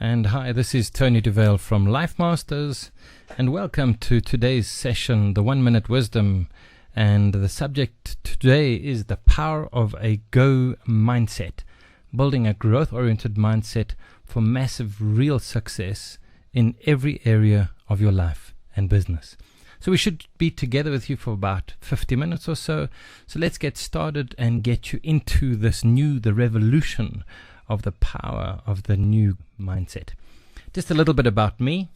And hi, this is Tony Duval from Life Masters, and welcome to today's session, the 1 Minute Wisdom. And the subject today is the power of a go mindset, building a growth-oriented mindset for massive real success in every area of your life and business. So we should be together with you for about 50 minutes or so. So let's get started and get you into the revolution of the power of the new mindset. Just a little bit about me.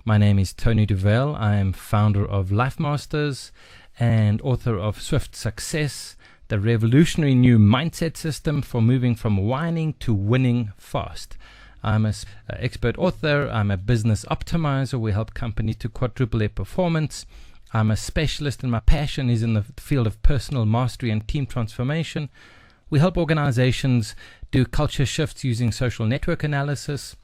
My name is Tony Duval. I am founder of Life Masters and author of Swift Success, the revolutionary new mindset system for moving from whining to winning fast. I'm an expert author. I'm a business optimizer. We help companies to quadruple their performance. I'm a specialist, and my passion is in the field of personal mastery and team transformation. We help organizations do culture shifts using social network analysis.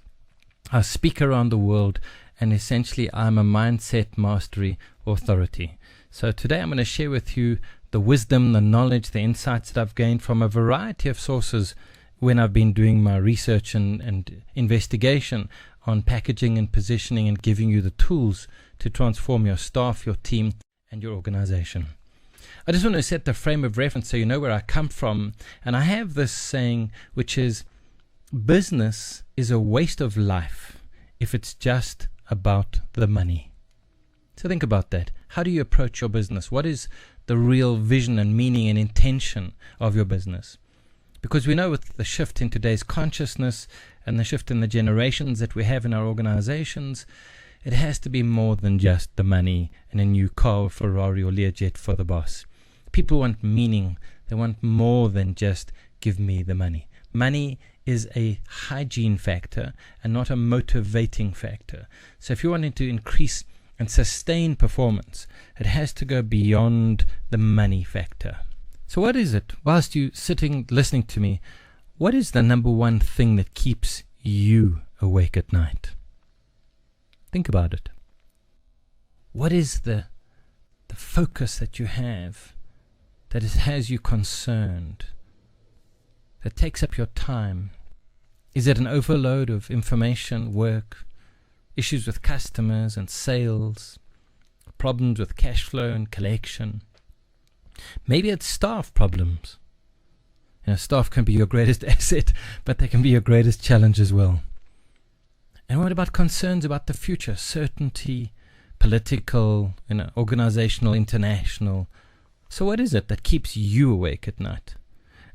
I speak around the world, and essentially I'm a mindset mastery authority. So today I'm going to share with you the wisdom, the knowledge, the insights that I've gained from a variety of sources when I've been doing my research and investigation on packaging and positioning and giving you the tools to transform your staff, your team, and your organization. I just want to set the frame of reference so you know where I come from. And I have this saying, which is, business is a waste of life if it's just about the money. So think about that. How do you approach your business? What is the real vision and meaning and intention of your business? Because we know with the shift in today's consciousness and the shift in the generations that we have in our organizations, it has to be more than just the money and a new car, Ferrari or Learjet for the boss. People want meaning. They want more than just give me the money. Money is a hygiene factor and not a motivating factor. So if you're wanting to increase and sustain performance, it has to go beyond the money factor. So what is it? Whilst you sitting listening to me, what is the number one thing that keeps you awake at night? Think about it. What is the focus that you have that has you concerned, that takes up your time? Is it an overload of information, work, issues with customers and sales, problems with cash flow and collection? Maybe it's staff problems. Staff can be your greatest asset, but they can be your greatest challenge as well. And what about concerns about the future? Certainty, political, organizational, international. So what is it that keeps you awake at night?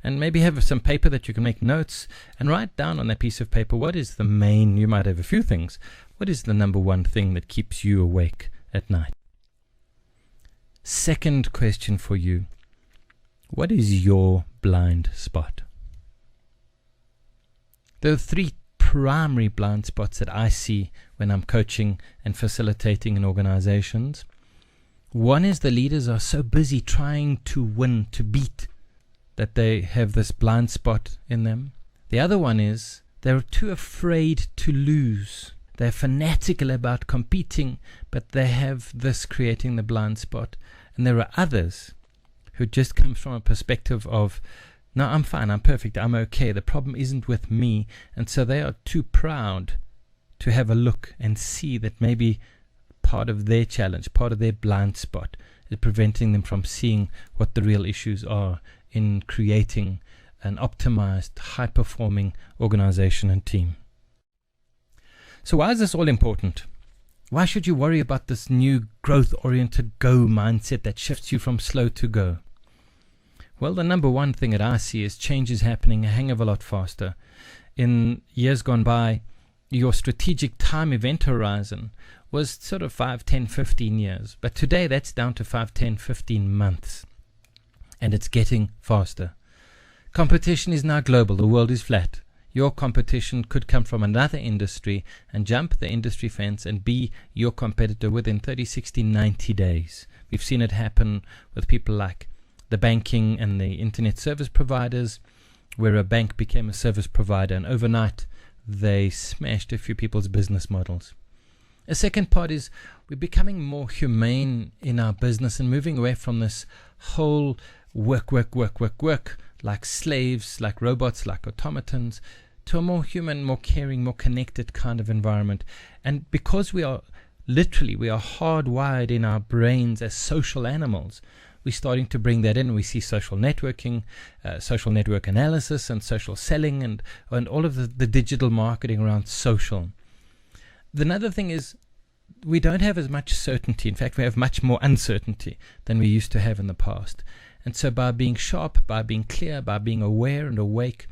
And maybe have some paper that you can make notes and write down on that piece of paper, what is the main, you might have a few things, what is the number one thing that keeps you awake at night? Second question for you, what is your blind spot? There are three primary blind spots that I see when I'm coaching and facilitating in organizations. One is the leaders are so busy trying to win, to beat, that they have this blind spot in them. The other one is they're too afraid to lose. They're fanatical about competing, but they have this creating the blind spot. And there are others who just come from a perspective of, no, I'm fine, I'm perfect, I'm okay, the problem isn't with me. And so they are too proud to have a look and see that maybe part of their challenge, part of their blind spot is preventing them from seeing what the real issues are in creating an optimized, high-performing organization and team. So why is this all important? Why should you worry about this new growth-oriented go mindset that shifts you from slow to go? Well, the number one thing that I see is change is happening a hang of a lot faster. In years gone by, your strategic time event horizon was sort of 5, 10, 15 years. But today that's down to 5, 10, 15 months. And it's getting faster. Competition is now global. The world is flat. Your competition could come from another industry and jump the industry fence and be your competitor within 30, 60, 90 days. We've seen it happen with people like the banking and the internet service providers, where a bank became a service provider and overnight they smashed a few people's business models. A second part is we're becoming more humane in our business and moving away from this whole work, like slaves, like robots, like automatons, to a more human, more caring, more connected kind of environment. And because we are hardwired in our brains as social animals, we're starting to bring that in. We see social networking, social network analysis, and social selling, and all of the digital marketing around social. Another thing is we don't have as much certainty. In fact, we have much more uncertainty than we used to have in the past. And so by being sharp, by being clear, by being aware and awake,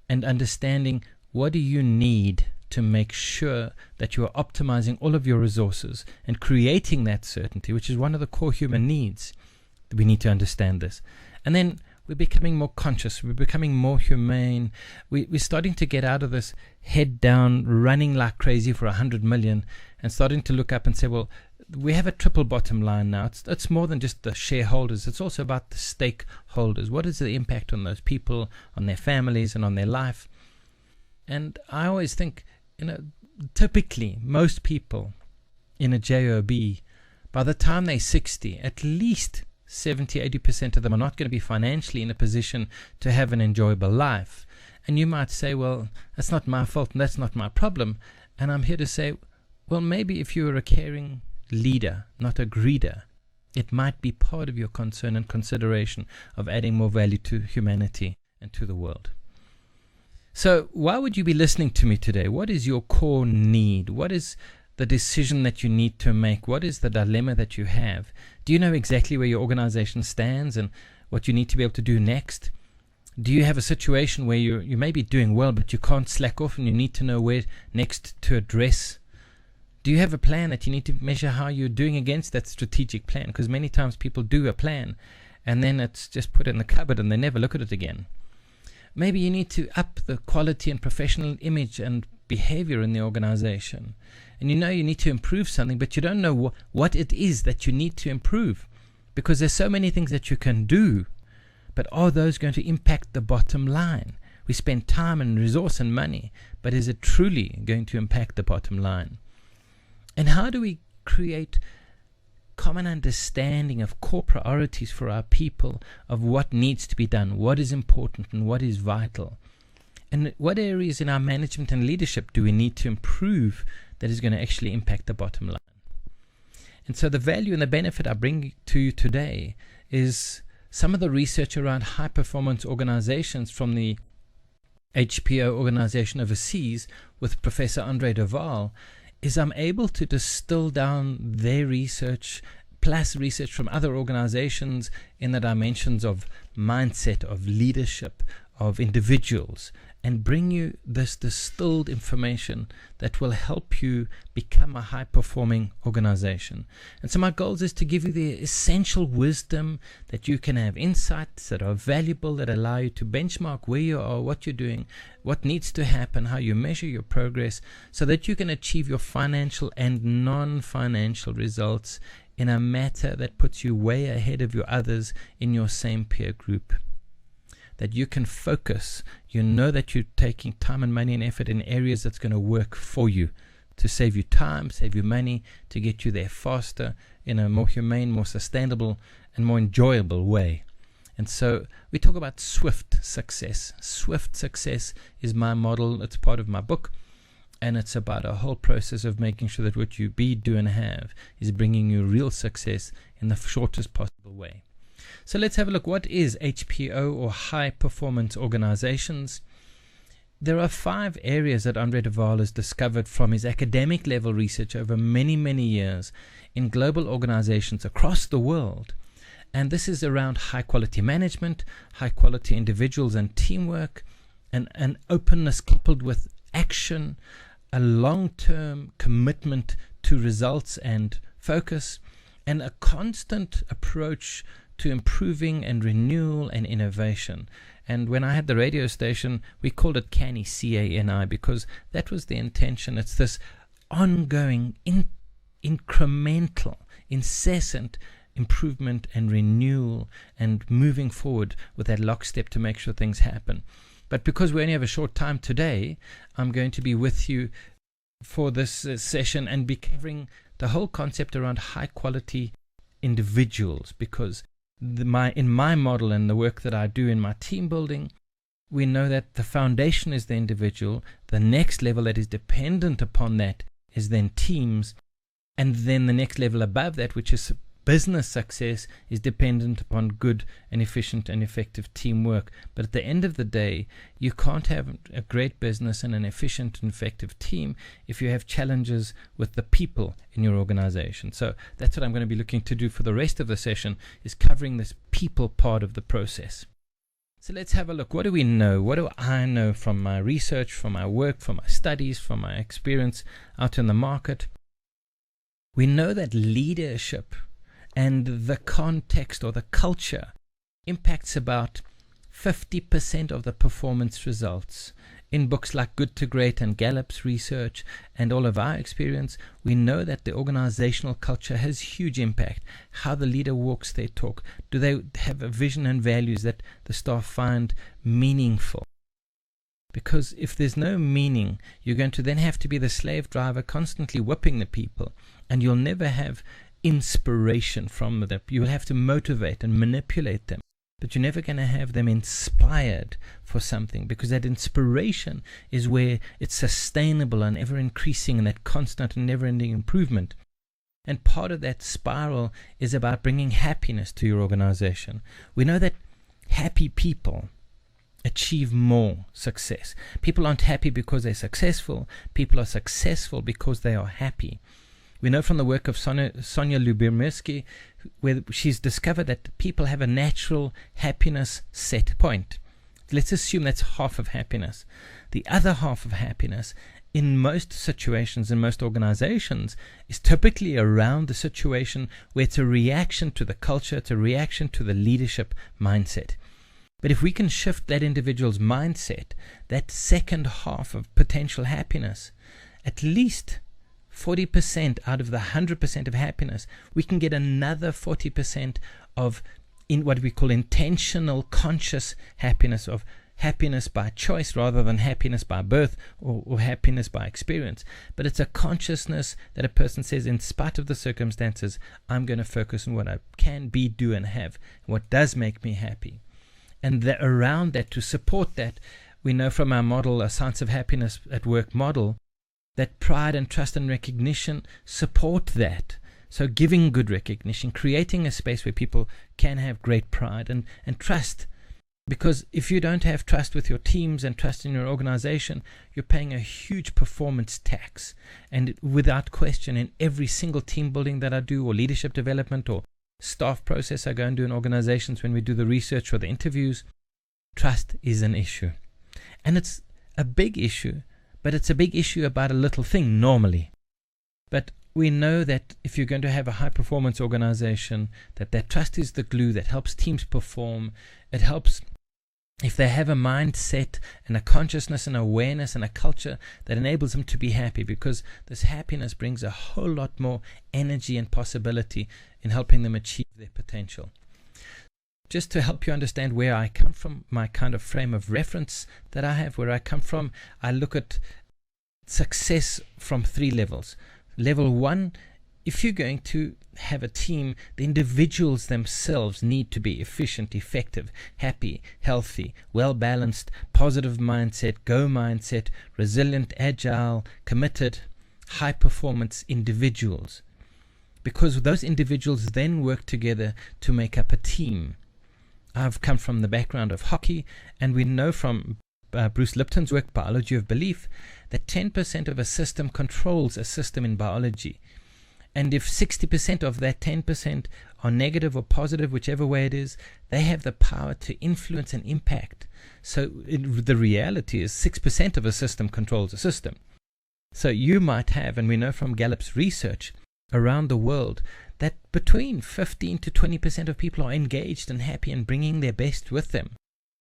and understanding what do you need to make sure that you are optimizing all of your resources and creating that certainty, which is one of the core human needs. We need to understand this. And then we're becoming more conscious. We're becoming more humane. We're starting to get out of this head down, running like crazy for 100 million, and starting to look up and say, well, we have a triple bottom line now. It's more than just the shareholders. It's also about the stakeholders. What is the impact on those people, on their families, and on their life? And I always think, typically most people in a JOB, by the time they're 60, at least 70-80% of them are not going to be financially in a position to have an enjoyable life. And you might say, well, that's not my fault and that's not my problem. And I'm here to say, well, maybe if you're a caring leader, not a greeder, it might be part of your concern and consideration of adding more value to humanity and to the world. So why would you be listening to me today? What is your core need? What is the decision that you need to make? What is the dilemma that you have? Do you know exactly where your organization stands and what you need to be able to do next? Do you have a situation where you may be doing well, but you can't slack off and you need to know where next to address? Do you have a plan that you need to measure how you're doing against that strategic plan? Because many times people do a plan and then it's just put in the cupboard and they never look at it again. Maybe you need to up the quality and professional image and behavior in the organization. And you need to improve something, but you don't know what it is that you need to improve, because there's so many things that you can do, but are those going to impact the bottom line? We spend time and resource and money, but is it truly going to impact the bottom line? And how do we create common understanding of core priorities for our people, of what needs to be done, what is important and what is vital? And what areas in our management and leadership do we need to improve that is going to actually impact the bottom line? And so the value and the benefit I bring to you today is some of the research around high-performance organizations from the HPO organization overseas with Professor Andre de Waal. Is I'm able to distill down their research plus research from other organizations in the dimensions of mindset, of leadership, of individuals, and bring you this distilled information that will help you become a high-performing organization. And so my goal is to give you the essential wisdom that you can have insights that are valuable, that allow you to benchmark where you are, what you're doing, what needs to happen, how you measure your progress, so that you can achieve your financial and non-financial results in a matter that puts you way ahead of your others in your same peer group. That you can focus, you know that you're taking time and money and effort in areas that's going to work for you, to save you time, save you money, to get you there faster, in a more humane, more sustainable, and more enjoyable way. And so we talk about swift success. Swift success is my model. It's part of my book. And it's about a whole process of making sure that what you be, do, and have is bringing you real success in the shortest possible way. So let's have a look. What is HPO, or high performance organizations? There are 5 areas that Andre de Waal has discovered from his academic level research over many, many years in global organizations across the world. And this is around high quality management, high quality individuals and teamwork, and an openness coupled with action, a long-term commitment to results and focus, and a constant approach to improving and renewal and innovation. And when I had the radio station, we called it CANI, C-A-N-I, because that was the intention. It's this ongoing, incremental, incessant improvement and renewal and moving forward with that lockstep to make sure things happen. But because we only have a short time today, I'm going to be with you for this session and be covering the whole concept around high quality individuals, because in my model and the work that I do in my team building, we know that the foundation is the individual. The next level that is dependent upon that is then teams. And then the next level above that, which is business success, is dependent upon good and efficient and effective teamwork. But at the end of the day, you can't have a great business and an efficient and effective team if you have challenges with the people in your organization. So that's what I'm going to be looking to do for the rest of the session, is covering this people part of the process. So let's have a look. What do we know? What do I know from my research, from my work, from my studies, from my experience out in the market? We know that leadership and the context or the culture impacts about 50% of the performance results. In books like Good to Great and Gallup's research and all of our experience, we know that the organizational culture has huge impact. How the leader walks their talk. Do they have a vision and values that the staff find meaningful? Because if there's no meaning, you're going to then have to be the slave driver constantly whipping the people, and you'll never have inspiration from them. You'll have to motivate and manipulate them, but you're never going to have them inspired for something, because that inspiration is where it's sustainable and ever increasing, and that constant and never ending improvement. And part of that spiral is about bringing happiness to your organization. We know that happy people achieve more success. People aren't happy because they're successful. People are successful because they are happy. We know from the work of Sonia Lyubomirsky, where she's discovered that people have a natural happiness set point. Let's assume that's half of happiness. The other half of happiness, in most situations, in most organizations, is typically around the situation where it's a reaction to the culture, it's a reaction to the leadership mindset. But if we can shift that individual's mindset, that second half of potential happiness, at least 40% out of the 100% of happiness, we can get another 40% of in what we call intentional, conscious happiness, of happiness by choice rather than happiness by birth or happiness by experience. But it's a consciousness that a person says, in spite of the circumstances, I'm going to focus on what I can be, do, and have, what does make me happy. And around that, to support that, we know from our model, a Science of Happiness at Work model, that pride and trust and recognition support that. So giving good recognition, creating a space where people can have great pride and trust. Because if you don't have trust with your teams and trust in your organization, you're paying a huge performance tax. And without question, in every single team building that I do, or leadership development, or staff process I go and do in organizations, when we do the research or the interviews, trust is an issue. And it's a big issue, but it's a big issue about a little thing normally. But we know that if you're going to have a high-performance organization, that trust is the glue that helps teams perform. It helps if they have a mindset and a consciousness and awareness and a culture that enables them to be happy, because this happiness brings a whole lot more energy and possibility in helping them achieve their potential. Just to help you understand where I come from, my kind of frame of reference that I have, where I come from, I look at success from 3 levels. Level 1, if you're going to have a team, the individuals themselves need to be efficient, effective, happy, healthy, well-balanced, positive mindset, go mindset, resilient, agile, committed, high-performance individuals. Because those individuals then work together to make up a team. I've come from the background of hockey, and we know from Bruce Lipton's work, Biology of Belief, that 10% of a system controls a system in biology. And if 60% of that 10% are negative or positive, whichever way it is, they have the power to influence and impact. So the reality is 6% of a system controls a system. So you might have, and we know from Gallup's research around the world, that between 15 to 20% of people are engaged and happy and bringing their best with them.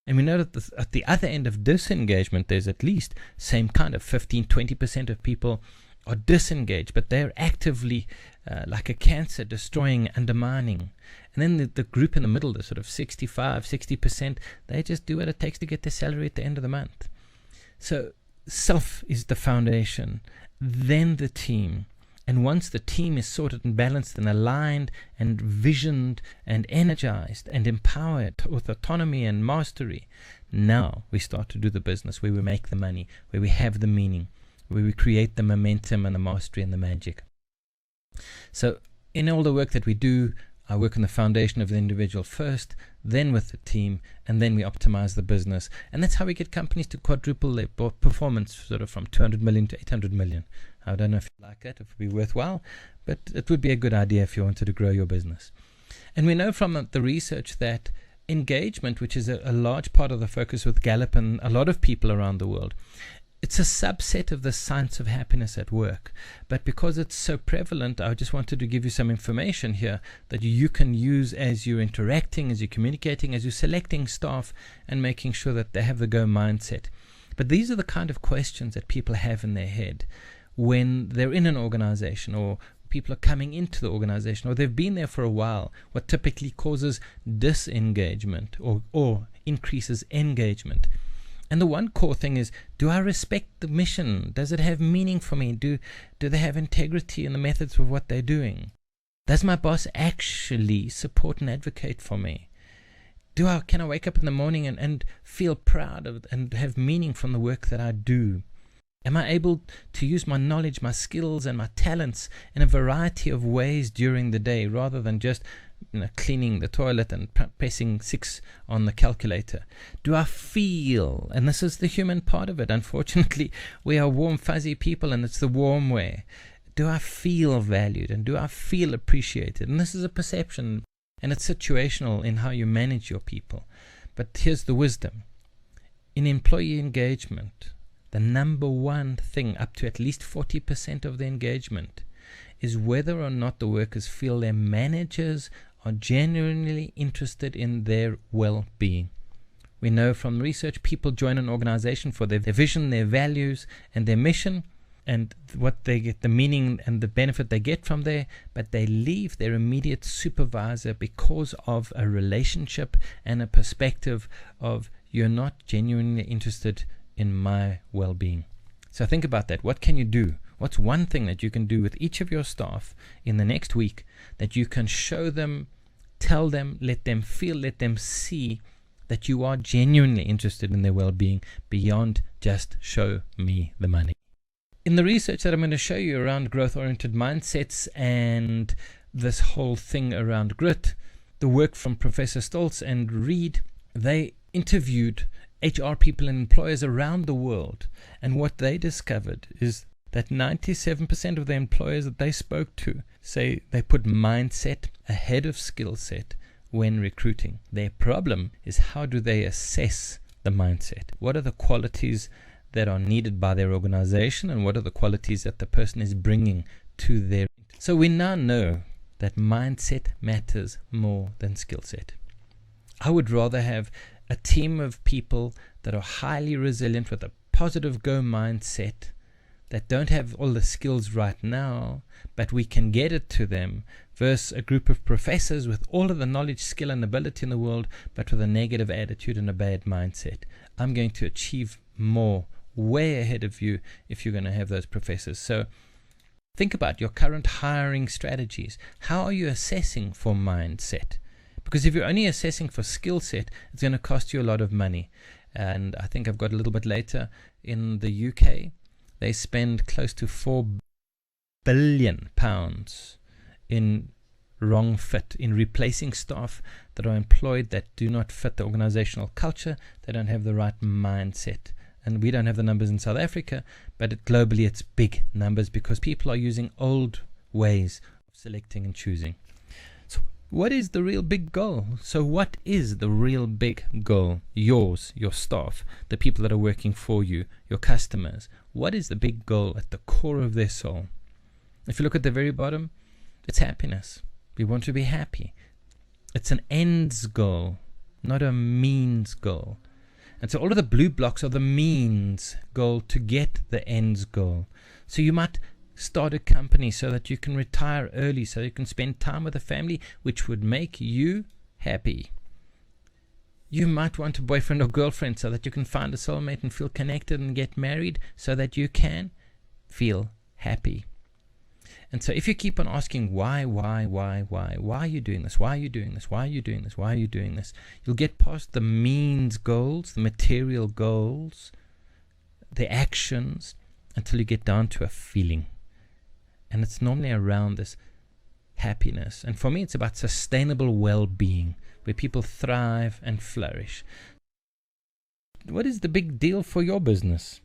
And we know that at the other end of disengagement, there's at least same kind of 15-20% of people are disengaged, but they're actively, like a cancer, destroying, undermining. And then the group in the middle, the sort of 65-60%, they just do what it takes to get their salary at the end of the month. So self is the foundation, then the team, And once the team is sorted and balanced and aligned and visioned and energized and empowered with autonomy and mastery, now we start to do the business where we make the money, where we have the meaning, where we create the momentum and the mastery and the magic. So in all the work that we do, I work on the foundation of the individual first, then with the team, and then we optimize the business. And that's how we get companies to quadruple their performance, sort of from 200 million to 800 million. I don't know if you like it, if it would be worthwhile, but it would be a good idea if you wanted to grow your business. And we know from the research that engagement, which is a large part of the focus with Gallup and a lot of people around the world, it's a subset of the science of happiness at work. But because it's so prevalent, I just wanted to give you some information here that you can use as you're interacting, as you're communicating, as you're selecting staff and making sure that they have the go mindset. But these are the kind of questions that people have in their head when they're in an organization, or people are coming into the organization, or they've been there for a while, what typically causes disengagement or increases engagement. And the one core thing is, do I respect the mission? Does it have meaning for me? Do they have integrity in the methods of what they're doing? Does my boss actually support and advocate for me? Can I wake up in the morning and feel proud of and have meaning from the work that I do? Am I able to use my knowledge, my skills, and my talents in a variety of ways during the day, rather than just cleaning the toilet and pressing 6 on the calculator? Do I feel, and this is the human part of it, unfortunately, we are warm, fuzzy people, and it's the warm way. Do I feel valued, and do I feel appreciated? And this is a perception, and it's situational in how you manage your people. But here's the wisdom. In employee engagement, the number one thing, up to at least 40% of the engagement, is whether or not the workers feel their managers are genuinely interested in their well-being. We know from research, people join an organization for their vision, their values, and their mission, and what they get, the meaning and the benefit they get from there, but they leave their immediate supervisor because of a relationship and a perspective of, you're not genuinely interested in my well-being. So think about that. What can you do? What's one thing that you can do with each of your staff in the next week that you can show them, tell them, let them feel, let them see that you are genuinely interested in their well-being beyond just show me the money? In the research that I'm going to show you around growth-oriented mindsets and this whole thing around grit, the work from Professor Stoltz and Reed, they interviewed HR people and employers around the world, and what they discovered is that 97% of the employers that they spoke to say they put mindset ahead of skill set when recruiting. Their problem is, how do they assess the mindset? What are the qualities that are needed by their organization, and what are the qualities that the person is bringing to their... So we now know that mindset matters more than skill set. I would rather have a team of people that are highly resilient with a positive go mindset, that don't have all the skills right now, but we can get it to them, versus a group of professors with all of the knowledge, skill, and ability in the world, but with a negative attitude and a bad mindset. I'm going to achieve more, way ahead of you, if you're going to have those professors. So think about your current hiring strategies. How are you assessing for mindset? Because if you're only assessing for skill set, it's going to cost you a lot of money. And I think I've got a little bit later, in the UK, they spend close to £4 billion in wrong fit, in replacing staff that are employed that do not fit the organizational culture, they don't have the right mindset. And we don't have the numbers in South Africa, but globally it's big numbers, because people are using old ways of selecting and choosing. So what is the real big goal? So what is the real big goal? Yours, your staff, the people that are working for you, your customers. What is the big goal at the core of their soul? If you look at the very bottom, it's happiness. We want to be happy. It's an ends goal, not a means goal. And so all of the blue blocks are the means goal to get the ends goal. So you might start a company so that you can retire early, so you can spend time with the family, which would make you happy. You might want a boyfriend or girlfriend so that you can find a soulmate and feel connected and get married, so that you can feel happy. And so if you keep on asking why are you doing this? Why are you doing this? Why are you doing this? Why are you doing this? You'll get past the means goals, the material goals, the actions, until you get down to a feeling. And it's normally around this happiness. And for me, it's about sustainable well-being, where people thrive and flourish. What is the big deal for your business?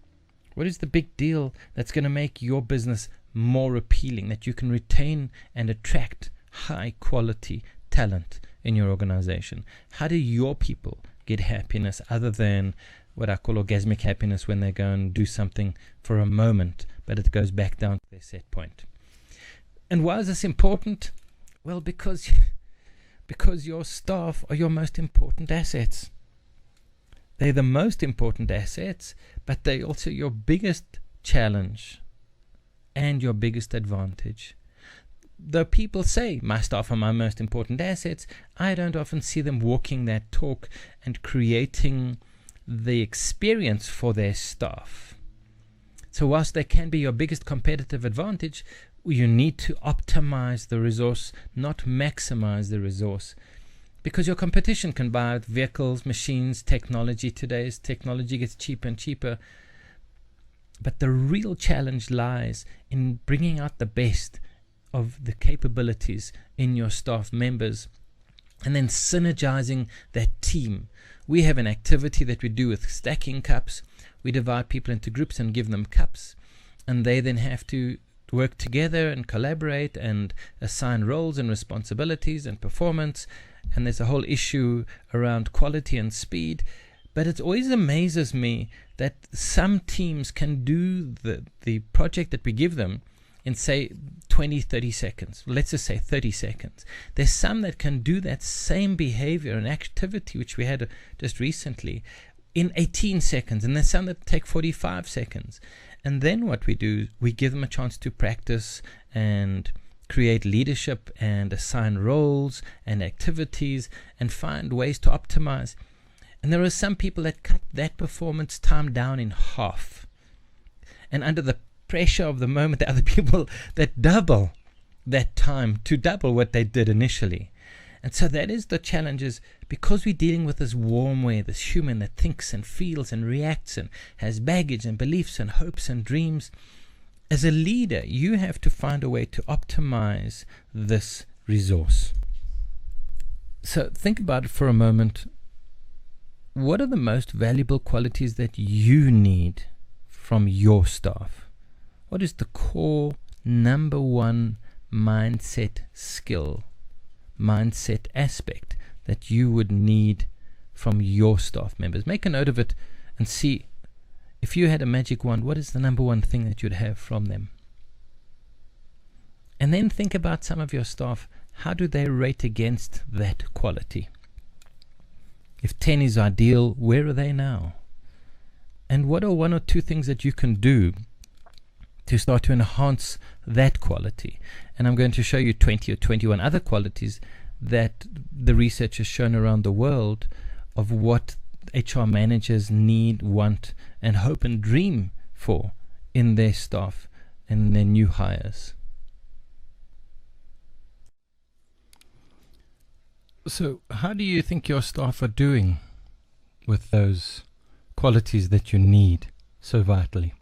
What is the big deal that's going to make your business more appealing, that you can retain and attract high quality talent in your organization? How do your people get happiness other than what I call orgasmic happiness, when they go and do something for a moment, but it goes back down to their set point? And why is this important? Well, because your staff are your most important assets. They're the most important assets, but they're also your biggest challenge and your biggest advantage. Though people say my staff are my most important assets, I don't often see them walking that talk and creating the experience for their staff. So whilst they can be your biggest competitive advantage, you need to optimize the resource, not maximize the resource. Because your competition can buy vehicles, machines, technology. Today's technology gets cheaper and cheaper. But the real challenge lies in bringing out the best of the capabilities in your staff members and then synergizing that team. We have an activity that we do with stacking cups. We divide people into groups and give them cups, and they then have to work together and collaborate and assign roles and responsibilities and performance. And there's a whole issue around quality and speed. But it always amazes me that some teams can do the project that we give them in, say, 20, 30 seconds. Let's just say 30 seconds. There's some that can do that same behavior and activity, which we had just recently, in 18 seconds. And there's some that take 45 seconds. And then what we do, we give them a chance to practice and create leadership and assign roles and activities and find ways to optimize. And there are some people that cut that performance time down in half. And under the pressure of the moment, there are other people that double that time to double what they did initially. And so that is the challenge, is because we're dealing with this warmware, this human that thinks and feels and reacts and has baggage and beliefs and hopes and dreams. As a leader, you have to find a way to optimize this resource. So think about it for a moment. What are the most valuable qualities that you need from your staff? What is the core number one mindset skill, mindset aspect that you would need from your staff members? Make a note of it and see, if you had a magic wand, what is the number one thing that you'd have from them? And then think about some of your staff. How do they rate against that quality? If 10 is ideal, where are they now? And what are one or two things that you can do to start to enhance that quality? And I'm going to show you 20 or 21 other qualities that the research has shown around the world of what HR managers need, want, and hope and dream for in their staff and their new hires. So how do you think your staff are doing with those qualities that you need so vitally?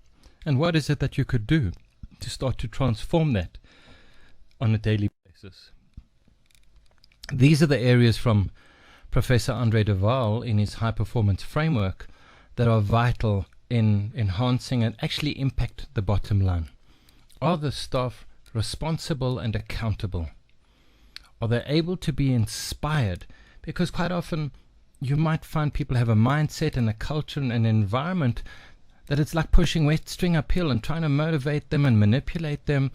And what is it that you could do to start to transform that on a daily basis? These are the areas from Professor Andre de Waal in his high performance framework that are vital in enhancing and actually impact the bottom line. Are the staff responsible and accountable? Are they able to be inspired? Because quite often you might find people have a mindset and a culture and an environment that it's like pushing wet string uphill and trying to motivate them and manipulate them,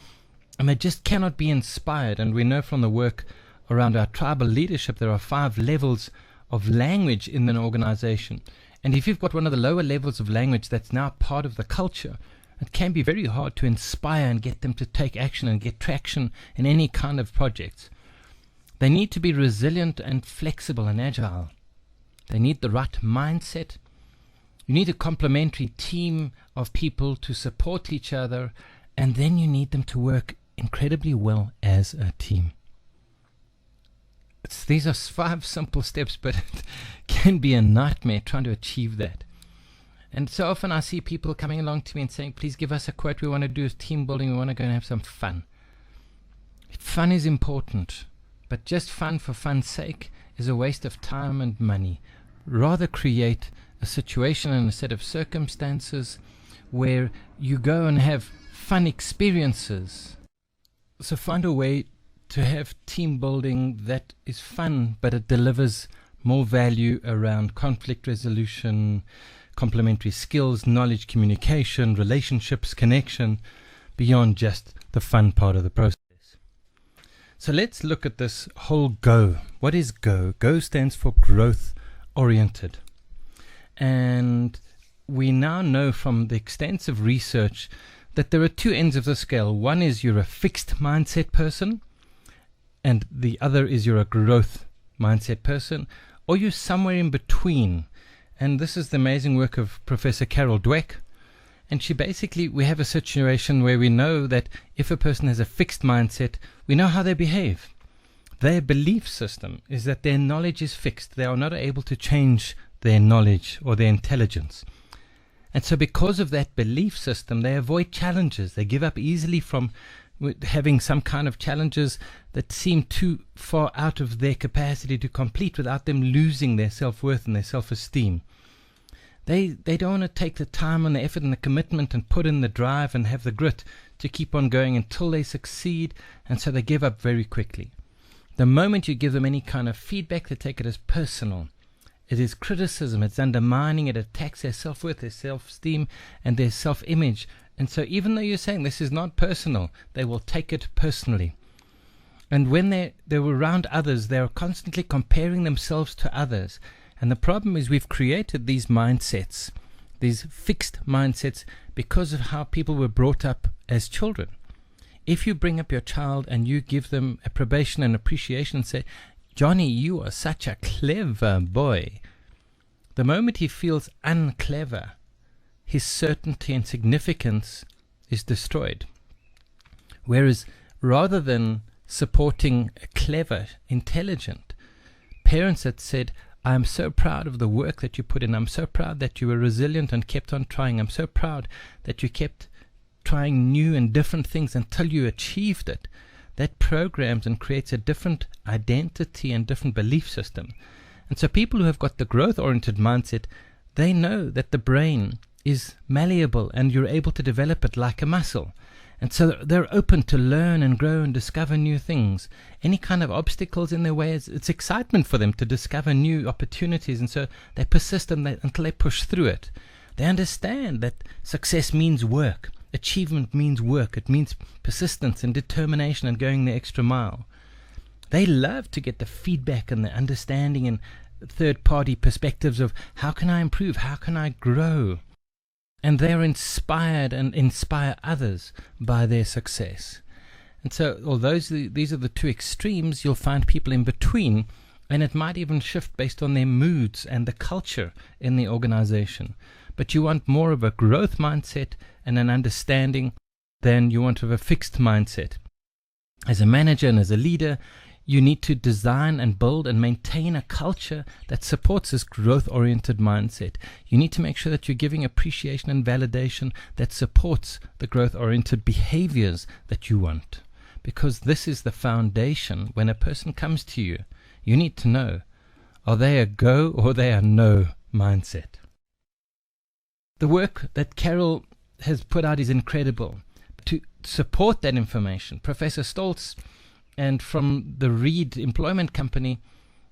and they just cannot be inspired. And we know from the work around our tribal leadership, there are 5 levels of language in an organization. And if you've got one of the lower levels of language that's now part of the culture, it can be very hard to inspire and get them to take action and get traction in any kind of projects. They need to be resilient and flexible and agile. They need the right mindset. You need a complementary team of people to support each other, and then you need them to work incredibly well as a team. These are 5 simple steps, but it can be a nightmare trying to achieve that. And so often I see people coming along to me and saying, please give us a quote. We want to do team building. We want to go and have some fun. Fun is important, but just fun for fun's sake is a waste of time and money. Rather create a situation and a set of circumstances where you go and have fun experiences. So find a way to have team building that is fun, but it delivers more value around conflict resolution, complementary skills, knowledge, communication, relationships, connection, beyond just the fun part of the process. So let's look at this whole GO. What is GO? GO stands for growth oriented. And we now know from the extensive research that there are 2 ends of the scale. One is you're a fixed mindset person, and the other is you're a growth mindset person, or you're somewhere in between. And this is the amazing work of Professor Carol Dweck. And we have a situation where we know that if a person has a fixed mindset, we know how they behave. Their belief system is that their knowledge is fixed. They are not able to change their knowledge or their intelligence. And so because of that belief system, they avoid challenges. They give up easily from having some kind of challenges that seem too far out of their capacity to complete without them losing their self-worth and their self-esteem. They don't want to take the time and the effort and the commitment and put in the drive and have the grit to keep on going until they succeed, and so they give up very quickly. The moment you give them any kind of feedback, they take it as personal. It is criticism, it's undermining, it attacks their self-worth, their self-esteem, and their self-image. And so even though you're saying this is not personal, they will take it personally. And when they're around others, they're constantly comparing themselves to others. And the problem is we've created these mindsets, these fixed mindsets, because of how people were brought up as children. If you bring up your child and you give them approbation and appreciation and say, Johnny, you are such a clever boy, the moment he feels unclever, his certainty and significance is destroyed. Whereas rather than supporting a clever, intelligent, parents that said, I am so proud of the work that you put in. I'm so proud that you were resilient and kept on trying. I'm so proud that you kept trying new and different things until you achieved it. That programs and creates a different identity and different belief system. And so people who have got the growth-oriented mindset, they know that the brain is malleable and you're able to develop it like a muscle. And so they're open to learn and grow and discover new things. Any kind of obstacles in their way, it's excitement for them to discover new opportunities. And so they persist until they push through it. They understand that success means work. Achievement means work. It means persistence and determination and going the extra mile. They love to get the feedback and the understanding and third-party perspectives of how can I improve? How can I grow? And they are inspired and inspire others by their success. And so, although these are the 2 extremes, you'll find people in between, and it might even shift based on their moods and the culture in the organization. But you want more of a growth mindset and an understanding than you want of a fixed mindset. As a manager and as a leader, you need to design and build and maintain a culture that supports this growth-oriented mindset. You need to make sure that you're giving appreciation and validation that supports the growth-oriented behaviors that you want. Because this is the foundation. When a person comes to you, you need to know, are they a go or they a no mindset? The work that Carol has put out is incredible. To support that information, Professor Stoltz and from the Reed Employment Company,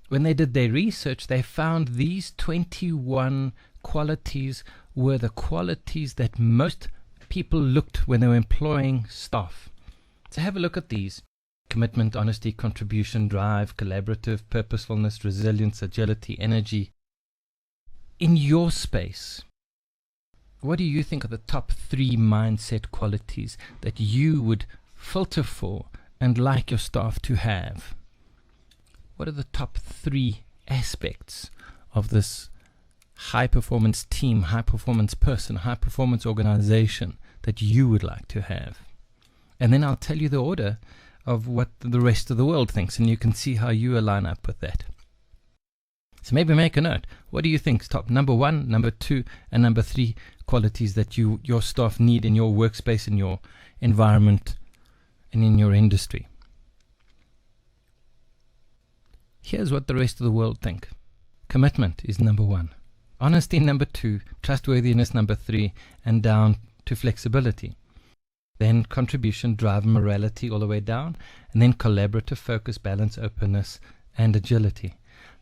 when they did their research, they found these 21 qualities were the qualities that most people looked when they were employing staff. So have a look at these. Commitment, honesty, contribution, drive, collaborative, purposefulness, resilience, agility, energy. In your space, what do you think are the top 3 mindset qualities that you would filter for and like your staff to have? What are the top 3 aspects of this high-performance team, high-performance person, high-performance organization that you would like to have? And then I'll tell you the order of what the rest of the world thinks, and you can see how you align up with that. So maybe make a note. What do you think is top number 1, number 2, and number 3 qualities that your staff need in your workspace, in your environment, and in your industry? Here's what the rest of the world think. Commitment is number 1. Honesty number 2. Trustworthiness number 3. And down to flexibility. Then contribution, drive, morality all the way down. And then collaborative, focus, balance, openness, and agility.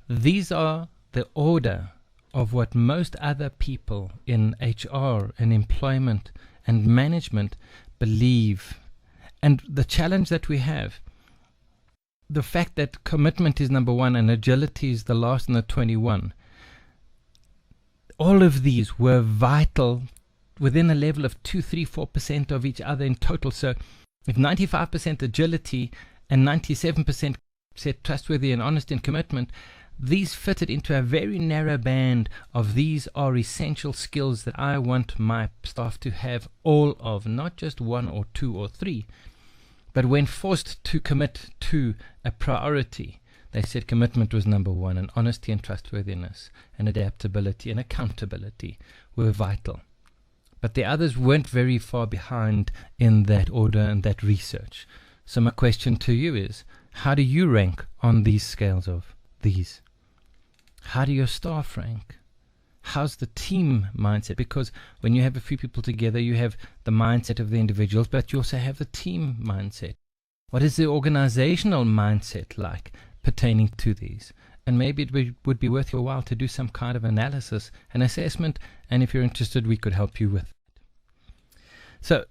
These are the order of what most other people in HR and employment and management believe. And the challenge that we have, the fact that commitment is number 1 and agility is the last in the 21, all of these were vital within a level of 2, 3, 4% of each other in total. So if 95% agility and 97% said trustworthy and honest and commitment, these fitted into a very narrow band of these are essential skills that I want my staff to have all of, not just 1 or 2 or 3. But when forced to commit to a priority, they said commitment was number 1, and honesty and trustworthiness and adaptability and accountability were vital. But the others weren't very far behind in that order and that research. So my question to you is, how do you rank on these scales of these? How do your staff rank? How's the team mindset? Because when you have a few people together, you have the mindset of the individuals, but you also have the team mindset. What is the organizational mindset like pertaining to these? And maybe it would be worth your while to do some kind of analysis and assessment. And if you're interested, we could help you with it. So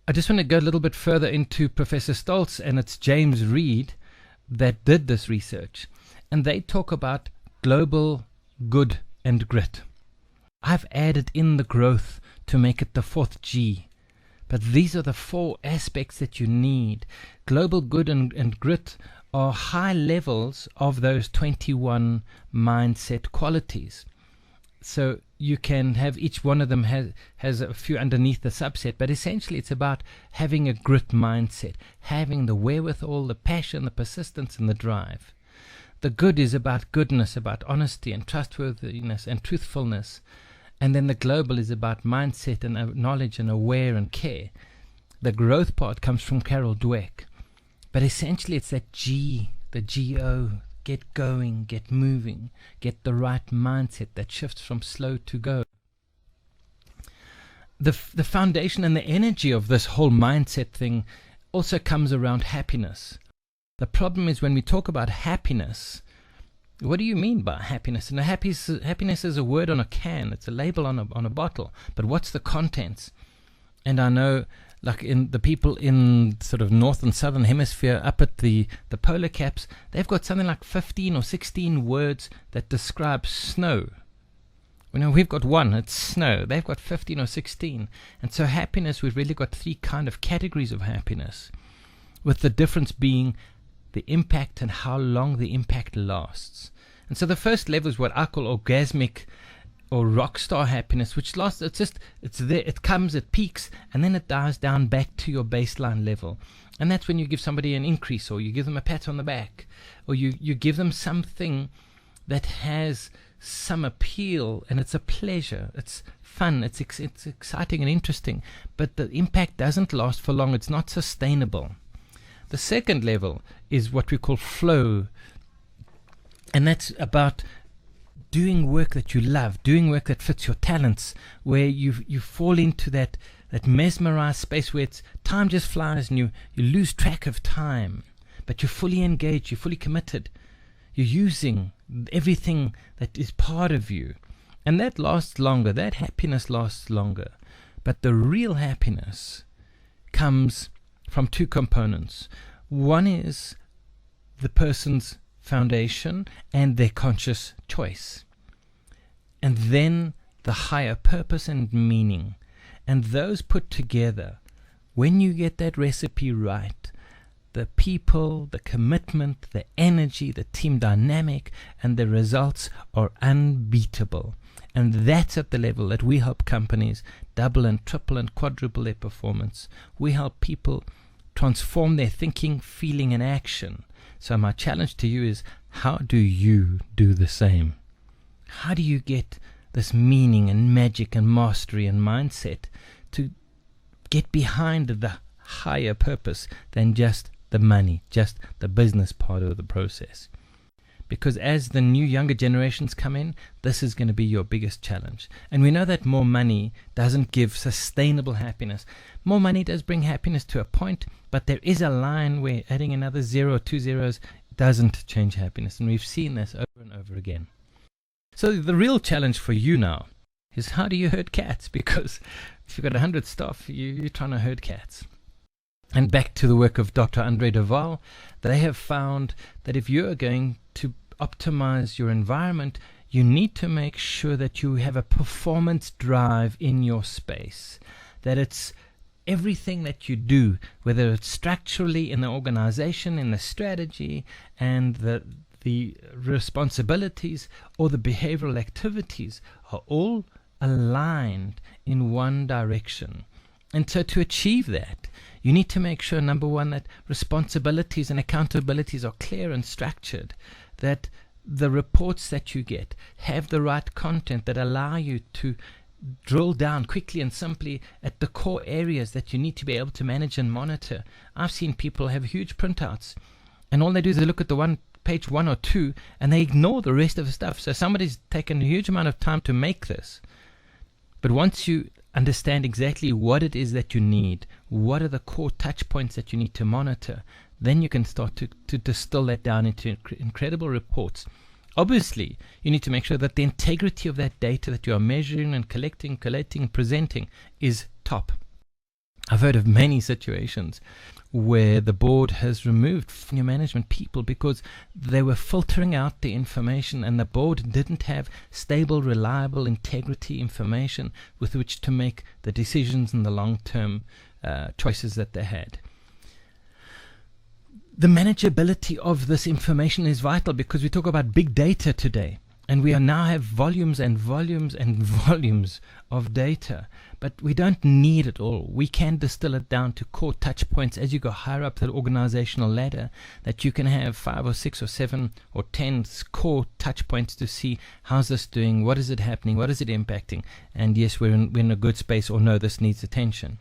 I just want to go a little bit further into Professor Stoltz, and it's James Reed that did this research. And they talk about global good and grit. I've added in the growth to make it the 4th G. But these are the 4 aspects that you need. Global good and grit are high levels of those 21 mindset qualities. So you can have each one of them has a few underneath the subset, but essentially it's about having a grit mindset, having the wherewithal, the passion, the persistence, and the drive. The good is about goodness, about honesty and trustworthiness and truthfulness. And then the global is about mindset and knowledge and aware and care. The growth part comes from Carol Dweck. But essentially it's that G, the G-O, get going, get moving, get the right mindset that shifts from slow to go. The foundation and the energy of this whole mindset thing also comes around happiness. The problem is when we talk about happiness, what do you mean by happiness? And happiness is a word on a can. It's a label on a bottle. But what's the contents? And I know, like in the people in sort of north and southern hemisphere, up at the polar caps, they've got something like 15 or 16 words that describe snow. We've got 1, it's snow. They've got 15 or 16. And so happiness, we've really got 3 kind of categories of happiness, with the difference being the impact and how long the impact lasts. And so the first level is what I call orgasmic or rock star happiness, which lasts, it's there, it comes, it peaks, and then it dies down back to your baseline level. And that's when you give somebody an increase, or you give them a pat on the back, or you give them something that has some appeal, and it's a pleasure, it's fun, it's exciting and interesting, but the impact doesn't last for long, it's not sustainable. The second level is what we call flow, and that's about doing work that you love, doing work that fits your talents, where you fall into that mesmerized space where time just flies and you lose track of time, but you're fully engaged, you're fully committed, you're using everything that is part of you, and that lasts longer, that happiness lasts longer. But the real happiness comes from 2 components. One is the person's foundation and their conscious choice, and then the higher purpose and meaning. And those put together, when you get that recipe right, the people, the commitment, the energy, the team dynamic, and the results are unbeatable. And that's at the level that we help companies double and triple and quadruple their performance. We help people transform their thinking, feeling, and action. So my challenge to you is, how do you do the same? How do you get this meaning and magic and mastery and mindset to get behind the higher purpose than just the money, just the business part of the process? Because as the new younger generations come in, this is going to be your biggest challenge. And we know that more money doesn't give sustainable happiness. More money does bring happiness to a point, but there is a line where adding another 0 or 2 zeros doesn't change happiness. And we've seen this over and over again. So the real challenge for you now is, how do you herd cats? Because if you've got 100 staff, you're trying to herd cats. And back to the work of Dr. Andre de Waal, they have found that if you are going to optimize your environment, you need to make sure that you have a performance drive in your space, that it's everything that you do, whether it's structurally in the organization, in the strategy, and the responsibilities or the behavioral activities, are all aligned in one direction. And so to achieve that, you need to make sure, number one, that responsibilities and accountabilities are clear and structured, that the reports that you get have the right content that allow you to drill down quickly and simply at the core areas that you need to be able to manage and monitor. I've seen people have huge printouts, and all they do is they look at the page 1 or 2 and they ignore the rest of the stuff. So somebody's taken a huge amount of time to make this. But once you understand exactly what it is that you need, what are the core touch points that you need to monitor, then you can start to distill that down into incredible reports. Obviously, you need to make sure that the integrity of that data that you are measuring and collecting, collating, and presenting is top. I've heard of many situations where the board has removed senior management people because they were filtering out the information, and the board didn't have stable, reliable, integrity information with which to make the decisions and the long-term choices that they had. The manageability of this information is vital, because we talk about big data today, and we now have volumes and volumes and volumes of data, but we don't need it all. We can distill it down to core touch points as you go higher up the organizational ladder, that you can have 5 or 6 or 7 or 10 core touch points to see, how's this doing, what is it happening, what is it impacting, and yes, we're in a good space, or no, this needs attention.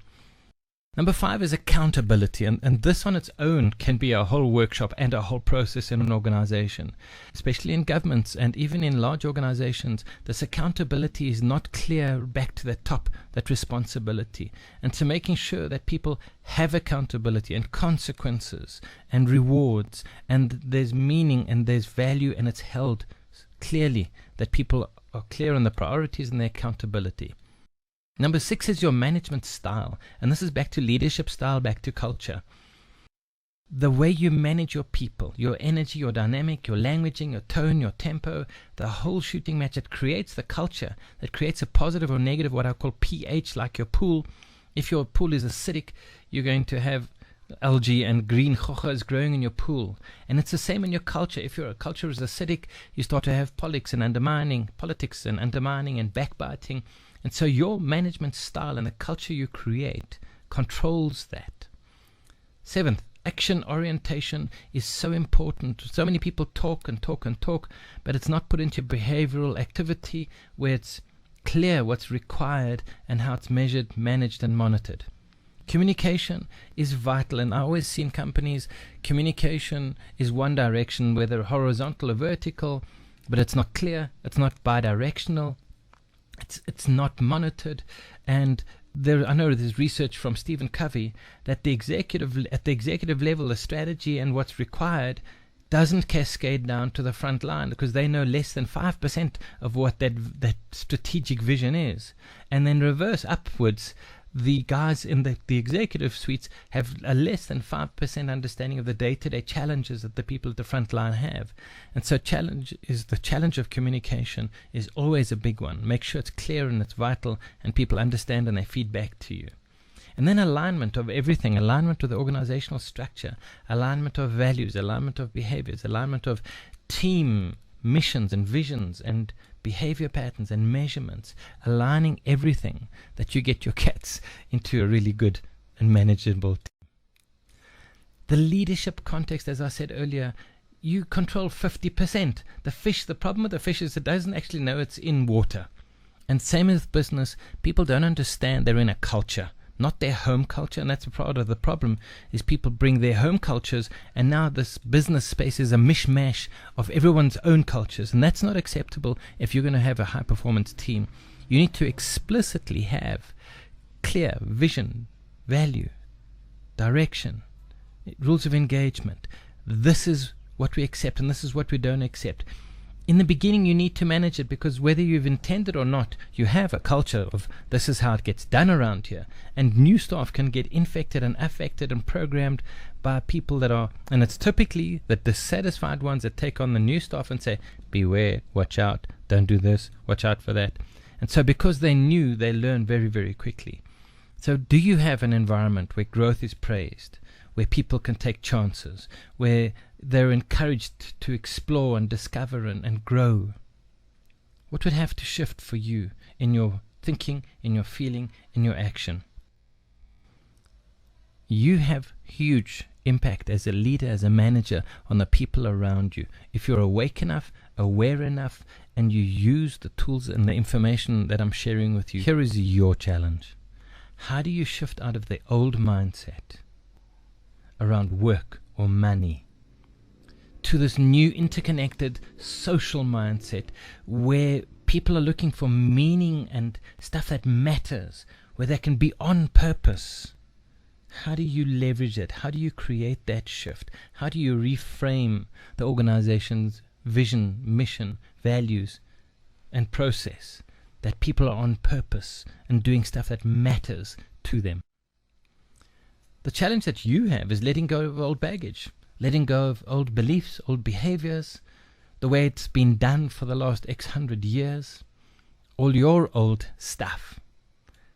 Number 5 is accountability, and this on its own can be a whole workshop and a whole process in an organization, especially in governments and even in large organizations. This accountability is not clear back to the top, that responsibility, and so making sure that people have accountability and consequences and rewards, and there's meaning and there's value, and it's held clearly, that people are clear on the priorities and the accountability. Number 6 is your management style, and this is back to leadership style, back to culture. The way you manage your people, your energy, your dynamic, your languaging, your tone, your tempo, the whole shooting match, that creates the culture, that creates a positive or negative, what I call pH, like your pool. If your pool is acidic, you're going to have algae and green chochas growing in your pool. And it's the same in your culture. If your culture is acidic, you start to have politics and undermining and backbiting. And so your management style and the culture you create controls that. 7th, action orientation is so important. So many people talk and talk and talk, but it's not put into behavioral activity where it's clear what's required and how it's measured, managed, and monitored. Communication is vital, and I always see in companies, communication is one direction, whether horizontal or vertical, but it's not clear, it's not bidirectional. It's not monitored, and I know there's research from Stephen Covey that at the executive level, the strategy and what's required doesn't cascade down to the front line, because they know less than 5% of what that strategic vision is, and then reverse upwards. The guys in the executive suites have a less than 5% understanding of the day-to-day challenges that the people at the front line have. And so the challenge of communication is always a big one. Make sure it's clear and it's vital, and people understand and they feed back to you. And then alignment of everything, alignment of the organizational structure, alignment of values, alignment of behaviors, alignment of team missions and visions and behavior patterns and measurements, aligning everything, that you get your cats into a really good and manageable team. The leadership context, as I said earlier, you control 50%. The problem with the fish is it doesn't actually know it's in water. And same with business, people don't understand they're in a culture, not their home culture. And that's a part of the problem, is people bring their home cultures, and now this business space is a mishmash of everyone's own cultures. And that's not acceptable if you're going to have a high performance team. You need to explicitly have clear vision, value, direction, rules of engagement. This is what we accept and this is what we don't accept. In the beginning, you need to manage it, because whether you've intended or not, you have a culture of this is how it gets done around here. And new staff can get infected and affected and programmed by people that are, and it's typically the dissatisfied ones that take on the new staff and say, beware, watch out, don't do this, watch out for that. And so because they knew, they learn very, very quickly. So do you have an environment where growth is praised, where people can take chances, where they're encouraged to explore and discover and grow? What would have to shift for you in your thinking, in your feeling, in your action? You have huge impact as a leader, as a manager, on the people around you. If you're awake enough, aware enough, and you use the tools and the information that I'm sharing with you, here is your challenge. How do you shift out of the old mindset around work or money to this new interconnected social mindset where people are looking for meaning and stuff that matters, where they can be on purpose? How do you leverage it? How do you create that shift? How do you reframe the organization's vision, mission, values, and process, that people are on purpose and doing stuff that matters to them? The challenge that you have is letting go of old baggage, letting go of old beliefs, old behaviors, the way it's been done for the last X hundred years, all your old stuff.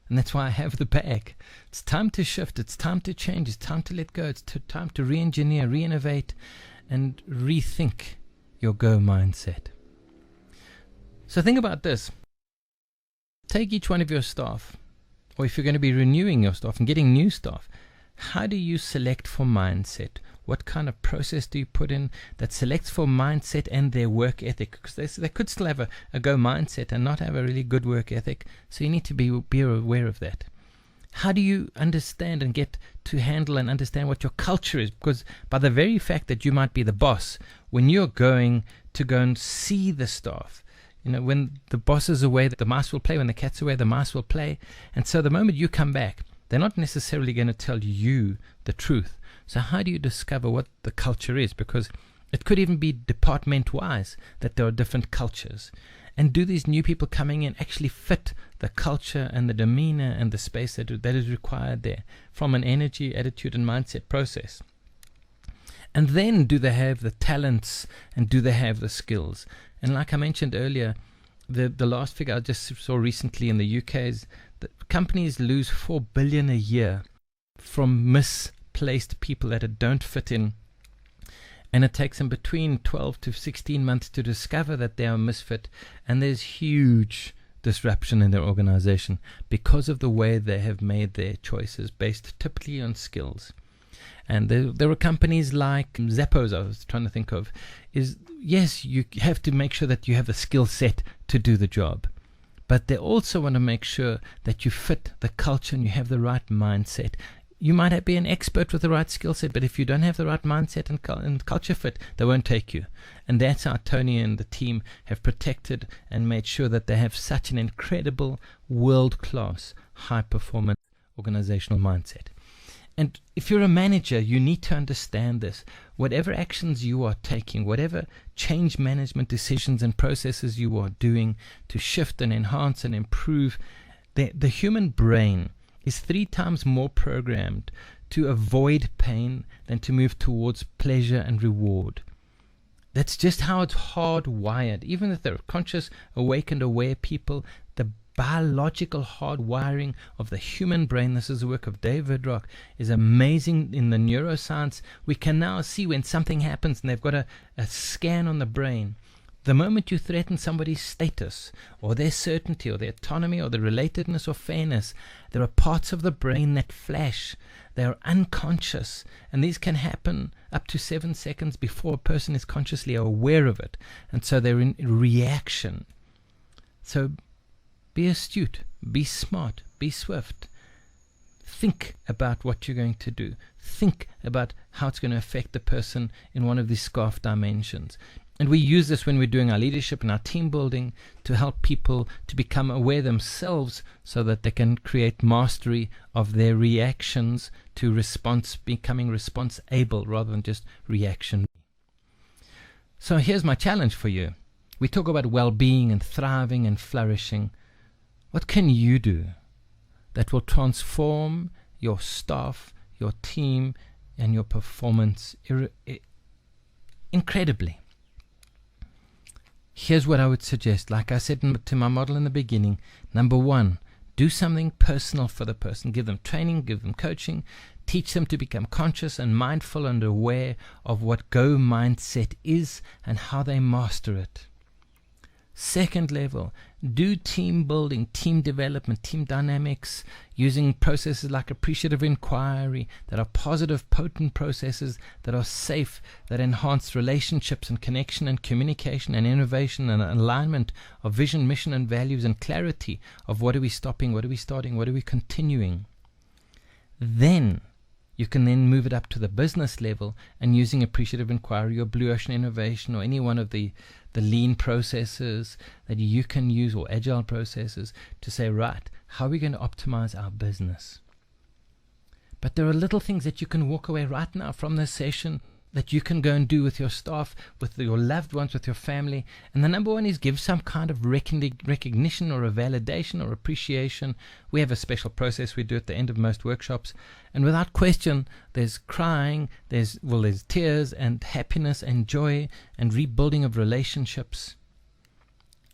And that's why I have the bag. It's time to shift. It's time to change. It's time to let go. It's time to re-engineer, re-innovate, and rethink your go mindset. So think about this. Take each one of your staff, or if you're going to be renewing your staff and getting new staff, how do you select for mindset? What kind of process do you put in that selects for mindset and their work ethic? Because they could still have a go mindset and not have a really good work ethic. So you need to be aware of that. How do you understand and get to handle and understand what your culture is? Because by the very fact that you might be the boss, when you're going to go and see the staff, when the boss is away, the mouse will play. When the cat's away, the mouse will play. And so the moment you come back, they're not necessarily going to tell you the truth. So how do you discover what the culture is? Because it could even be department-wise that there are different cultures. And do these new people coming in actually fit the culture and the demeanor and the space that is required there from an energy, attitude, and mindset process? And then do they have the talents and do they have the skills? And like I mentioned earlier, the last figure I just saw recently in the UK is that companies lose $4 billion a year from misplaced people that don't fit in. And it takes them between 12 to 16 months to discover that they are misfit. And there's huge disruption in their organization because of the way they have made their choices based typically on skills. And there are companies like Zappos, I was trying to think of, is yes, you have to make sure that you have the skill set to do the job. But they also want to make sure that you fit the culture and you have the right mindset. You might be an expert with the right skill set, but if you don't have the right mindset and culture fit, they won't take you. And that's how Tony and the team have protected and made sure that they have such an incredible, world-class, high-performance organizational mindset. And if you're a manager, you need to understand this. Whatever actions you are taking, whatever change management decisions and processes you are doing to shift and enhance and improve, the human brain is 3 times more programmed to avoid pain than to move towards pleasure and reward. That's just how it's hardwired. Even if they're conscious, awake, and aware people, the biological hardwiring of the human brain, this is the work of Dave Vidrock, is amazing in the neuroscience. We can now see when something happens and they've got a scan on the brain. The moment you threaten somebody's status or their certainty or their autonomy or their relatedness or fairness, there are parts of the brain that flash. They are unconscious, and these can happen up to 7 seconds before a person is consciously aware of it, and so they're in reaction. So be astute, be smart, be swift. Think about what you're going to do. Think about how it's going to affect the person in one of these SCARF dimensions. And we use this when we're doing our leadership and our team building to help people to become aware themselves so that they can create mastery of their reactions to response, becoming response able rather than just reaction. So here's my challenge for you. We talk about well-being and thriving and flourishing. What can you do that will transform your staff, your team, and your performance incredibly? Here's what I would suggest. Like I said to my model in the beginning, number one, do something personal for the person. Give them training, give them coaching, teach them to become conscious and mindful and aware of what Go mindset is and how they master it. Second level, do team building, team development, team dynamics, using processes like appreciative inquiry that are positive, potent processes that are safe, that enhance relationships and connection and communication and innovation and alignment of vision, mission and values and clarity of what are we stopping, what are we starting, what are we continuing. Then you can then move it up to the business level and using appreciative inquiry or blue ocean innovation or any one of the lean processes that you can use or agile processes to say, right, how are we going to optimize our business? But there are little things that you can walk away right now from this session that you can go and do with your staff, with your loved ones, with your family. And the number one is give some kind of recognition or a validation or appreciation. We have a special process we do at the end of most workshops. And without question, there's crying, there's tears and happiness and joy and rebuilding of relationships.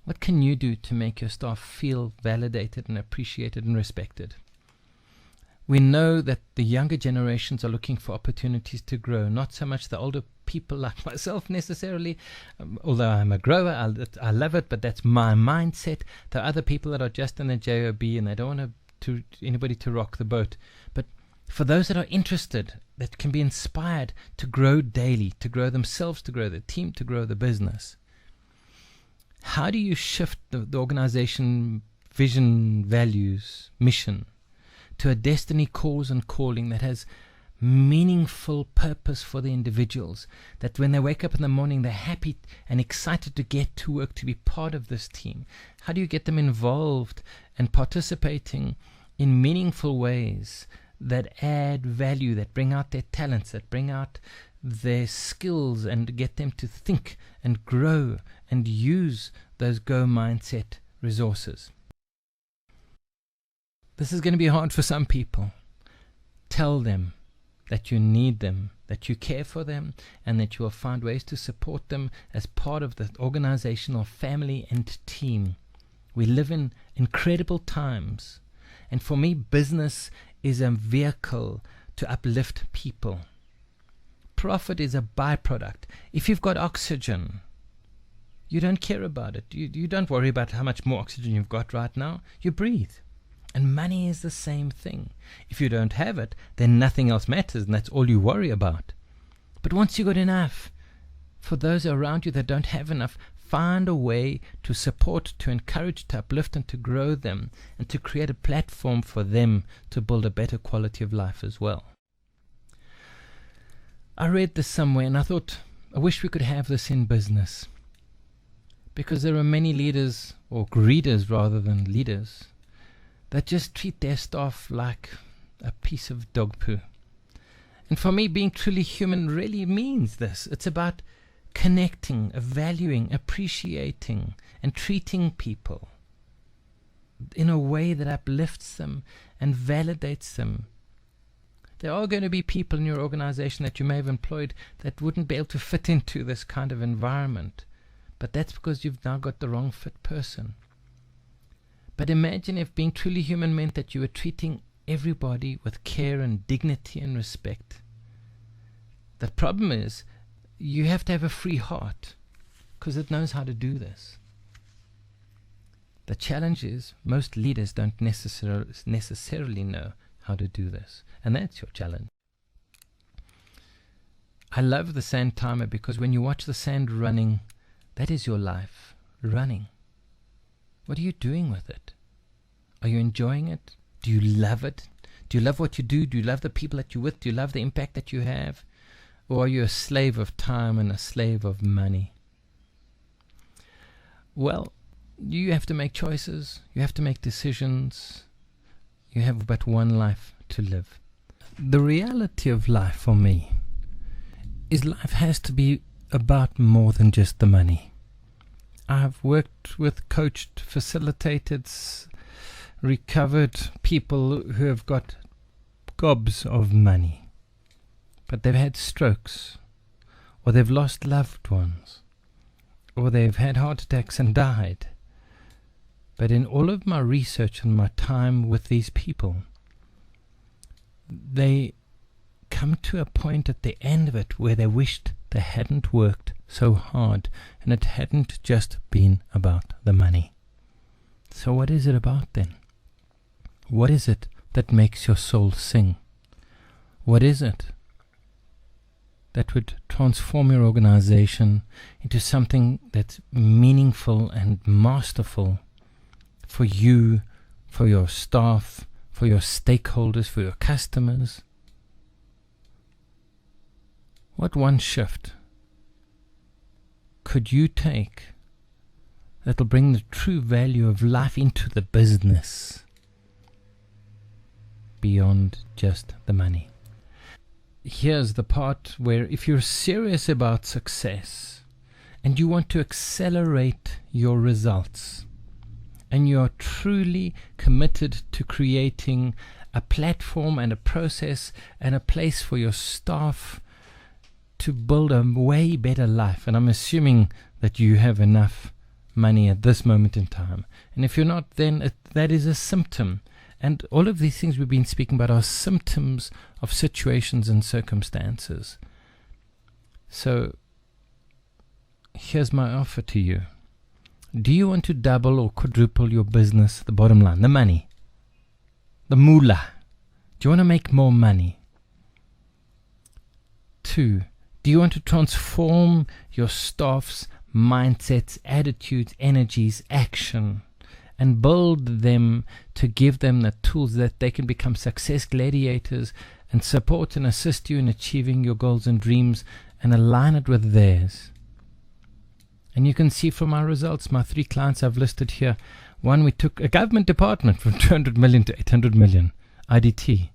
What can you do to make your staff feel validated and appreciated and respected? We know that the younger generations are looking for opportunities to grow, not so much the older people like myself necessarily, although I'm a grower, I love it, but that's my mindset. There are other people that are just in the JOB and they don't want anybody to rock the boat. But for those that are interested, that can be inspired to grow daily, to grow themselves, to grow the team, to grow the business. How do you shift the organization vision, values, mission to a destiny, cause and calling that has meaningful purpose for the individuals, that when they wake up in the morning they're happy and excited to get to work, to be part of this team? How do you get them involved and participating in meaningful ways that add value, that bring out their talents, that bring out their skills and get them to think and grow and use those Go mindset resources? This is going to be hard for some people. Tell them that you need them, that you care for them, and that you will find ways to support them as part of the organizational family and team. We live in incredible times, and for me, business is a vehicle to uplift people. Profit is a byproduct. If you've got oxygen, you don't care about it. You don't worry about how much more oxygen you've got right now. You breathe. And money is the same thing. If you don't have it, then nothing else matters, and that's all you worry about. But once you've got enough, for those around you that don't have enough, find a way to support, to encourage, to uplift, and to grow them, and to create a platform for them to build a better quality of life as well. I read this somewhere, and I thought, I wish we could have this in business. Because there are many leaders, or greeders rather than leaders, that just treat their staff like a piece of dog poo. And for me, being truly human really means this. It's about connecting, valuing, appreciating, and treating people in a way that uplifts them and validates them. There are going to be people in your organization that you may have employed that wouldn't be able to fit into this kind of environment. But that's because you've now got the wrong fit person. But imagine if being truly human meant that you were treating everybody with care and dignity and respect. The problem is you have to have a free heart. because it knows how to do this. The challenge is most leaders don't necessarily know how to do this. And that's your challenge. I love the sand timer because when you watch the sand running, that is your life, running. What are you doing with it? Are you enjoying it? Do you love it? Do you love what you do? Do you love the people that you're with? Do you love the impact that you have? Or are you a slave of time and a slave of money? Well, you have to make choices. You have to make decisions. You have but one life to live. The reality of life for me is life has to be about more than just the money. I've worked with, coached, facilitated, recovered people who have got gobs of money, but they've had strokes, or they've lost loved ones, or they've had heart attacks and died. But in all of my research and my time with these people, they come to a point at the end of it where they wished they hadn't worked so hard and it hadn't just been about the money. So what is it about then? What is it that makes your soul sing? What is it that would transform your organization into something that's meaningful and masterful for you, for your staff, for your stakeholders, for your customers? What one shift could you take that'll bring the true value of life into the business beyond just the money? Here's the part where if you're serious about success and you want to accelerate your results and you're truly committed to creating a platform and a process and a place for your staff to build a way better life, and I'm assuming that you have enough money at this moment in time, and if you're not, then that is a symptom. And all of these things we've been speaking about are symptoms of situations and circumstances. So here's my offer to you. Do you want to double or quadruple your business, the bottom line, the money, the moolah? Do you want to make more money? 2, do you want to transform your staff's mindsets, attitudes, energies, action, and build them to give them the tools that they can become success gladiators and support and assist you in achieving your goals and dreams and align it with theirs? And you can see from our results, my 3 clients I've listed here. One, we took a government department from 200 million to 800 million, IDT.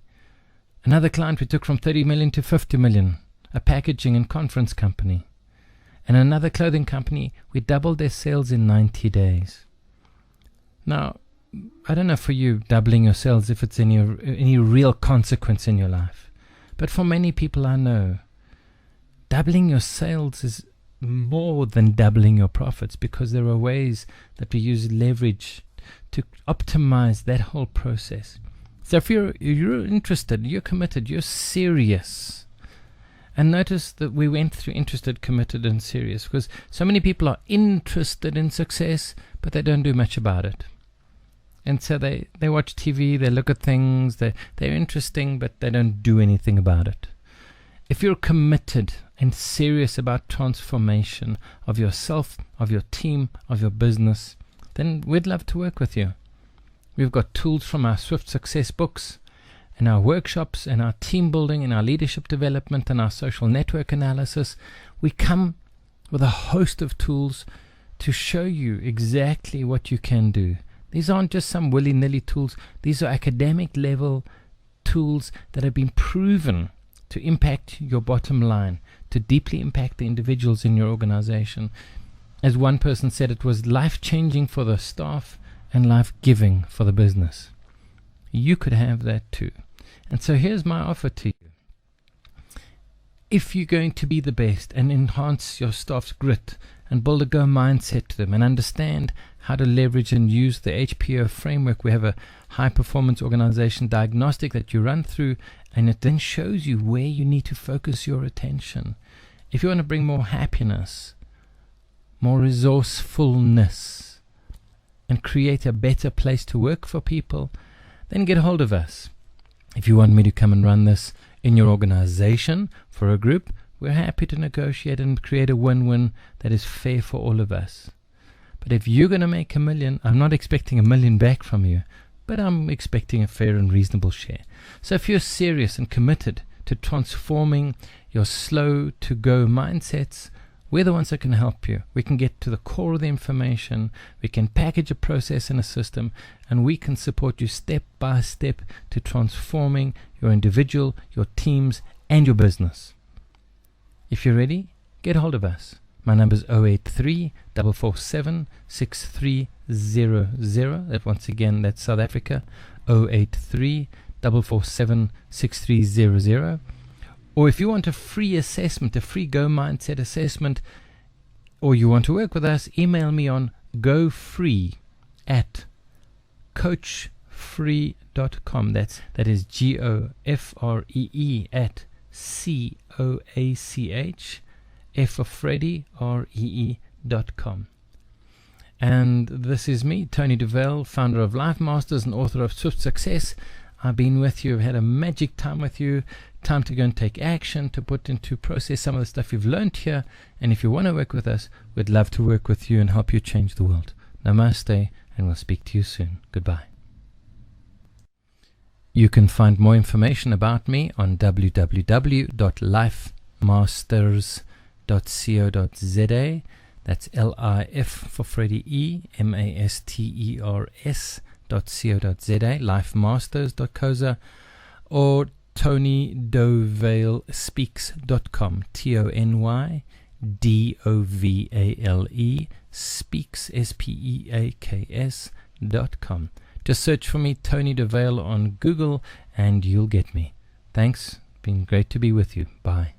Another client we took from 30 million to 50 million, a packaging and conference company. And another clothing company, we doubled their sales in 90 days. Now, I don't know for you, doubling your sales, if it's any real consequence in your life. But for many people I know, doubling your sales is more than doubling your profits, because there are ways that we use leverage to optimize that whole process. So if you're interested, you're committed, you're serious. And notice that we went through interested, committed, and serious, because so many people are interested in success, but they don't do much about it. And so they watch TV, they look at things, they're interesting, but they don't do anything about it. If you're committed and serious about transformation of yourself, of your team, of your business, then we'd love to work with you. We've got tools from our Swift Success books, and our workshops, and our team building, and our leadership development, and our social network analysis. We come with a host of tools to show you exactly what you can do. These aren't just some willy-nilly tools. These are academic level tools that have been proven to impact your bottom line, to deeply impact the individuals in your organization. As one person said, it was life-changing for the staff and life-giving for the business. You could have that too. And so here's my offer to you. If you're going to be the best and enhance your staff's grit and build a go mindset to them and understand how to leverage and use the HPO framework, we have a high performance organization diagnostic that you run through, and it then shows you where you need to focus your attention. If you want to bring more happiness, more resourcefulness, and create a better place to work for people, then get hold of us. If you want me to come and run this in your organization for a group, we're happy to negotiate and create a win-win that is fair for all of us. But if you're going to make $1 million, I'm not expecting $1 million back from you, but I'm expecting a fair and reasonable share. So if you're serious and committed to transforming your slow-to-go mindsets, we're the ones that can help you. We can get to the core of the information, we can package a process and a system, and we can support you step by step to transforming your individual, your teams, and your business. If you're ready, get hold of us. My number is 083 447 6300. That once again, that's South Africa, 083 447 6300. Or if you want a free assessment, a free Go Mindset assessment, or you want to work with us, email me on gofree@coachfree.com. That is GOFREE at COACH F of Freddy REE.com. And this is me, Tony DeVale, founder of Life Masters and author of Swift Success. I've been with you, I've had a magic time with you. Time to go and take action, to put into process some of the stuff you've learned here. And if you want to work with us, we'd love to work with you and help you change the world. Namaste, and we'll speak to you soon. Goodbye. You can find more information about me on www.lifemasters.co.za. That's LIF for Freddie E, MASTERS.co.za, lifemasters.co.za, or TonyDovale.speaks.com, TonyDovale speaks SPEAKS.com. Just search for me, Tony DeVale, on Google, and you'll get me. Thanks. Been great to be with you. Bye.